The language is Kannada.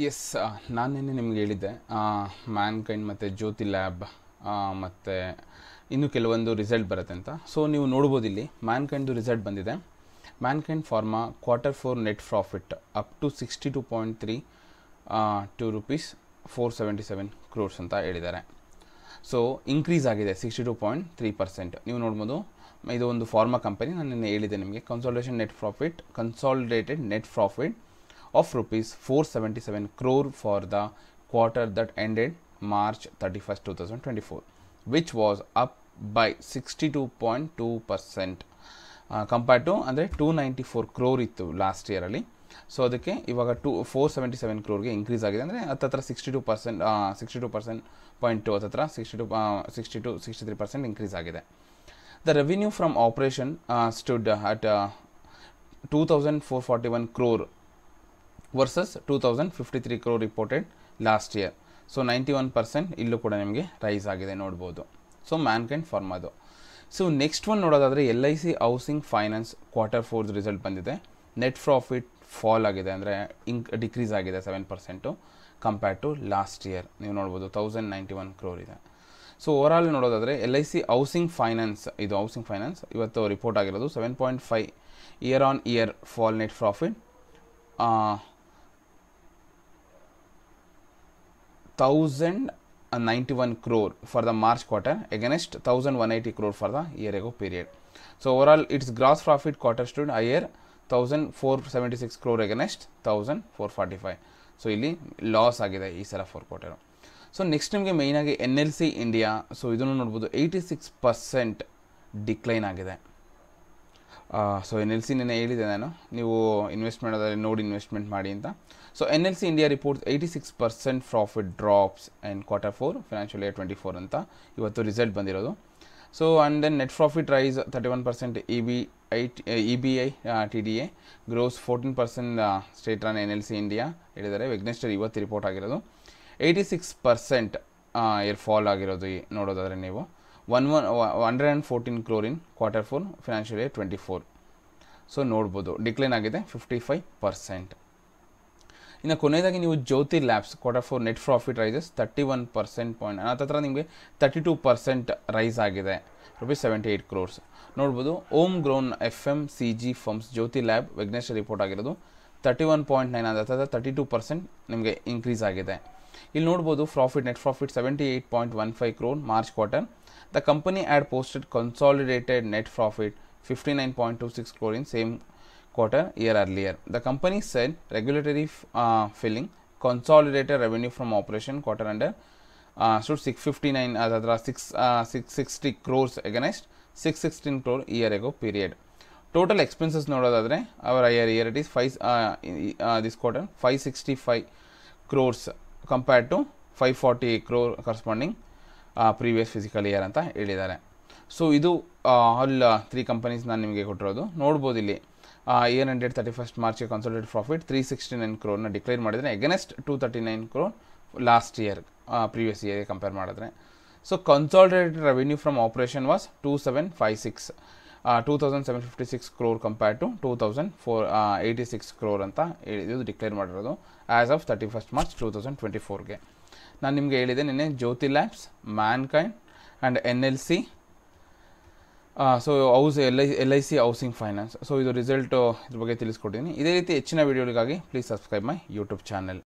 ಎಸ್, ನಾನು ನಿನ್ನೆ ನಿಮ್ಗೆ ಹೇಳಿದ್ದೆ ಮ್ಯಾನ್ಕೈಂಡ್ ಮತ್ತು ಜ್ಯೋತಿ ಲ್ಯಾಬ್ ಮತ್ತು ಇನ್ನೂ ಕೆಲವೊಂದು ರಿಸಲ್ಟ್ ಬರುತ್ತೆ ಅಂತ. ಸೊ ನೀವು ನೋಡ್ಬೋದು ಇಲ್ಲಿ ಮ್ಯಾನ್ಕೈಂಡ್ದು ರಿಸಲ್ಟ್ ಬಂದಿದೆ. Mankind Pharma Q4 net profit up to 62.3 rupees 477 crores ಅಂತ ಹೇಳಿದ್ದಾರೆ. ಸೊ ಇನ್ಕ್ರೀಸ್ ಆಗಿದೆ 62.3%. ನೀವು ನೋಡ್ಬೋದು, ಇದು ಒಂದು ಫಾರ್ಮಾ ಕಂಪನಿ. ನಾನು ನಿನ್ನೆ ಹೇಳಿದೆ ನಿಮಗೆ consolidated net profit of rupees 477 crore for the quarter that ended March 31st, 2024, which was up by 62.2% compared to ಅಂದರೆ 294 crore ಇತ್ತು ಲಾಸ್ಟ್ ಇಯರಲ್ಲಿ. ಸೊ ಅದಕ್ಕೆ ಇವಾಗ 477 crore ಇನ್ಕ್ರೀಸ್ ಆಗಿದೆ. ಅಂದರೆ ಹತ್ತತ್ರ 62.2 ಹತ್ತತ್ರ 63% ಇನ್ಕ್ರೀಸ್ ಆಗಿದೆ. The revenue from operation stood at 2441 crore versus 2053 crore reported last year. So 91% ಇಲ್ಲೂ ಕೂಡ ನಿಮಗೆ ರೈಸ್ ಆಗಿದೆ ನೋಡ್ಬೋದು. ಸೊ ಮ್ಯಾನ್ಕೈಂಡ್ ಫಾರ್ಮಾದು. ಸೊ ನೆಕ್ಸ್ಟ್ ಒನ್ ನೋಡೋದಾದರೆ LIC housing finance Q4 result ಬಂದಿದೆ. ನೆಟ್ ಪ್ರಾಫಿಟ್ ಫಾಲ್ ಆಗಿದೆ, ಅಂದರೆ ಡಿಕ್ರೀಸ್ ಆಗಿದೆ 7% ಕಂಪೇರ್ ಟು ಲಾಸ್ಟ್ ಇಯರ್. ನೀವು ನೋಡ್ಬೋದು 1091 crore ಇದೆ. ಸೊ ಓವರಾಲ್ ನೋಡೋದಾದರೆ LIC ಹೌಸಿಂಗ್ ಫೈನಾನ್ಸ್ ಇವತ್ತು ರಿಪೋರ್ಟ್ ಆಗಿರೋದು 7.5 year on year fall net profit 1091 crore for the March quarter against 1180 crore for the year ago period. So overall its gross profit quarter stood higher 1476 crore against 1445. So ಇಲ್ಲಿ ಲಾಸ್ ಆಗಿದೆ ಈ ಸಲ 4 quarter. ಸೊ ನೆಕ್ಸ್ಟ್ ನಿಮಗೆ ಮೇಯ್ನಾಗಿ NLC ಇಂಡಿಯಾ. ಸೊ ಇದನ್ನು ನೋಡ್ಬೋದು 86% ಡಿಕ್ಲೈನ್ ಆಗಿದೆ. ಸೊ NLC ನೆನ್ನೆ ಹೇಳಿದೆ ನಾನು, ನೀವು ಇನ್ವೆಸ್ಟ್ ಮಾಡೋದಾದ್ರೆ ನೋಡಿ ಇನ್ವೆಸ್ಟ್ಮೆಂಟ್ ಮಾಡಿ ಅಂತ. So NLC India reports 86% profit drops and Q4 financial year 24 ಅಂತ ಇವತ್ತು ರಿಸಲ್ಟ್ ಬಂದಿರೋದು. So and then net profit rise 31%, EBI TDA grows 14% state run NLC India ಹೇಳಿದ್ದಾರೆ. ವೆಗ್ನೆಸ್ಟರ್ ಇವತ್ತು ರಿಪೋರ್ಟ್ ಆಗಿರೋದು 86% ಇಯರ್ ಫಾಲ್ ಆಗಿರೋದು ನೋಡೋದಾದರೆ ನೀವು 114 crore in Q4 financial year 24. So ನೋಡ್ಬೋದು ಡಿಕ್ಲೈನ್ ಆಗಿದೆ 55%. ಇನ್ನು ಕೊನೆಯದಾಗಿ ನೀವು Jyothy labs Q4 net profit rises 31% point ಹತ್ರ ನಿಮಗೆ 32% ರೈಸ್ ಆಗಿದೆ, ₹78 crores. ನೋಡ್ಬೋದು homegrown FMCG firms Jyothy lab ವೆಗ್ನೆಸ್ಟರ್ ರಿಪೋರ್ಟ್ ಆಗಿರೋದು 31.9 ಹತ್ರ 32% ನಿಮಗೆ ಇನ್ಕ್ರೀಸ್ ಆಗಿದೆ. ಇಲ್ಲಿ ನೋಡ್ಬೋದು net profit 78.15 crore March quarter. The company had posted consolidated net profit 59.26 crore in same quarter year earlier. The company said regulatory filling consolidated revenue from operation quarter under stood 660 crores against 616 crore year ago period. Total expenses ನೋಡೋದಾದರೆ our year it is this quarter 565 crores compared to 540 crore corresponding previous physical year ಅಂತ ಹೇಳಿದ್ದಾರೆ. ಸೊ ಇದು ಆಲ್ 3 ಕಂಪನೀಸ್ ನಾನು ನಿಮಗೆ ಕೊಟ್ಟಿರೋದು. ನೋಡ್ಬೋದು ಇಲ್ಲಿ ಇಯರ್ ಎಂಡೆಡ್ 31st ಮಾರ್ಚ್ಗೆ ಕನ್ಸಾಲಿಡೇಟೆಡ್ ಪ್ರಾಫಿಟ್ 369 crore ಡಿಕ್ಲೇರ್ ಮಾಡಿದರೆ against 239 crore last year previous ಇಯರ್ಗೆ ಕಂಪೇರ್ ಮಾಡಿದ್ರೆ. So consolidated revenue from operation was 2756 crore compare to 2486 crore ಅಂತ ಇದು ಡಿಕ್ಲೇರ್ ಮಾಡಿರೋದು ಆ್ಯಸ್ ಆಫ್ 31st ಮಾರ್ಚ್ 2024ಗೆ. ನಾನು ನಿಮಗೆ ಹೇಳಿದೆ ನಿನ್ನೆ Jyothy labs, mankind and NLC, so LIC housing finance. So ಇದು ರಿಸಲ್ಟು ಇದ್ರ ಬಗ್ಗೆ ತಿಳಿಸ್ಕೊಟ್ಟಿದ್ದೀನಿ. ಇದೇ ರೀತಿ ಹೆಚ್ಚಿನ ವೀಡಿಯೋಗಳಿಗಾಗಿ please subscribe my YouTube channel.